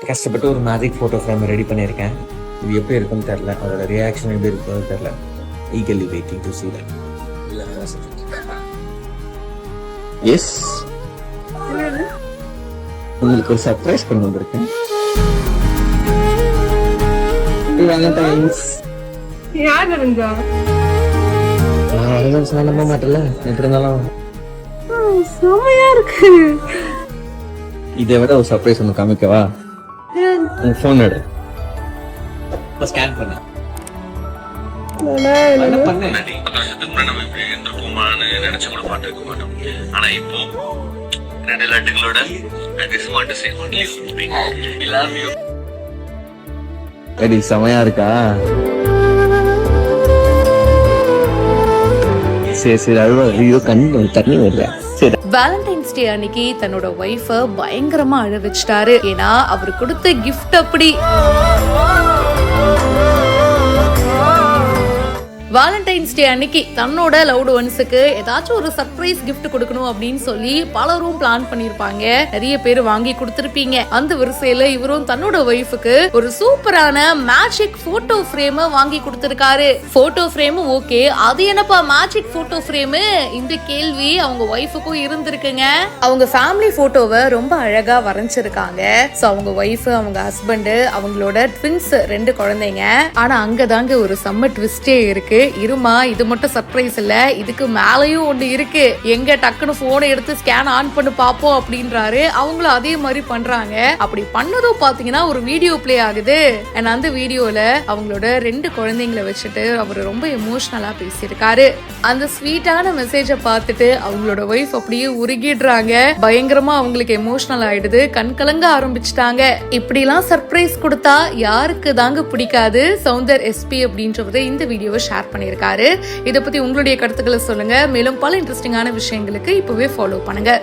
கஷ்டப்பட்டு ஒரு magic photo frame ready பண்ணியிருக்கேன். இது எப்படி இருக்குன்னு தெரில, அதோட ரியாக்ஷன் எப்படி இருக்குன்னு தெரில. Eagerly waiting to see that. Yes, உங்களுக்கு ஒரு சர்ப்ரைஸ் கொண்டு வந்திருக்கேன். வேலண்டைன்ஸ். யார் இருந்தா? நான் வரதான் சொன்னா நம்ப மாட்டேன்ல, எப்படி இருந்தாலும் செமையா இருக்கு. இதை விட ஒரு சர்ப்ரைஸ் ஒன்று காமிக்கவா? உங்க ஃபோன் எடு, ஸ்கேன் பண்ண நினைச்சு கூட பாத்துக்க மாட்டோம். ஆனா இப்போ 2 லட்டுகளோட I just want to say only one thing. I love you. எடி செமையா இருக்கா? சரி சரி, அழுவா. ஐயோ, கண்ணு தண்ணி வரல. சரி, வேலண்டைன்ஸ் டே அன்னைக்கு தன்னோட ஒய்ஃப பயங்கரமா அழ வச்சிட்டாரு. ஏன்னா அவர் கொடுத்த கிஃப்ட் அப்படி. வேலண்டைன்ஸ் டே அன்னைக்கு தன்னோட லவ்ட் ஒன்ஸுக்கு ஏதாச்சும் ஒரு சர்ப்ரைஸ் கிஃப்ட் கொடுக்கணும் அப்படின்னு சொல்லி பலரும் பிளான் பண்ணிருப்பாங்க. நிறைய பேர் வாங்கி கொடுத்திருப்பீங்க. அந்த வரிசையில இவரும் தன்னோட ஒய்ஃபுக்கு ஒரு சூப்பரான மேஜிக் போட்டோ ஃப்ரேம் வாங்கி கொடுத்திருக்காரு. போட்டோ ஃப்ரேம் ஓகே, அது என்னப்பா மேஜிக் போட்டோ ஃப்ரேம்? இந்த கேள்வி அவங்க ஒய்ஃபுக்கும் இருந்திருக்குங்க. அவங்க ஃபேமிலி போட்டோவை ரொம்ப அழகா வரைஞ்சிருக்காங்க. சோ அவங்க ஒய்ஃப், அவங்க ஹஸ்பண்ட், அவங்களோட ட்வின்ஸ் 2 குழந்தைங்க. ஆனா அங்கதாங்க ஒரு செம்ம ட்விஸ்டே இருக்கு. இருமா, இது மட்டும் சர்ப்ரைஸ் இல்ல, இதுக்கு மேலயும் ஒண்ணு இருக்கு. எங்க டக்குன்னு போனை எடுத்து ஸ்கேன் ஆன் பண்ணி பாப்போம் அப்படின்றாரு. அவங்களும் அதே மாதிரி பண்றாங்க. அப்படி பண்ணதும் பாத்தீங்கன்னா ஒரு வீடியோ பிளே ஆகுது. அந்த வீடியோல அவங்களோட 2 குழந்தைங்களை வச்சுட்டு அவர் ரொம்ப எமோஷனலா பேசியிருக்காரு. அந்த ஸ்வீட்டான மெசேஜை பார்த்துட்டு அவங்களோட ஒய்ஃப் அப்படியே உருகிடுறாங்க. பயங்கரமா அவங்களுக்கு எமோஷனல் ஆயிடுது. கண் கலங்க ஆரம்பிச்சுட்டாங்க. இப்படிலாம் சர்ப்ரைஸ் கொடுத்தா யாருக்கு தாங்க பிடிக்காது? சௌந்தர் எஸ்பி அப்படின்றவரை இந்த வீடியோவை ஷேர் பண்ணியிருக்காரு. இதை பத்தி உங்களுடைய கருத்துக்களை சொல்லுங்க. மேலும் பல இன்ட்ரெஸ்டிங்கான விஷயங்களுக்கு இப்பவே ஃபாலோ பண்ணுங்க.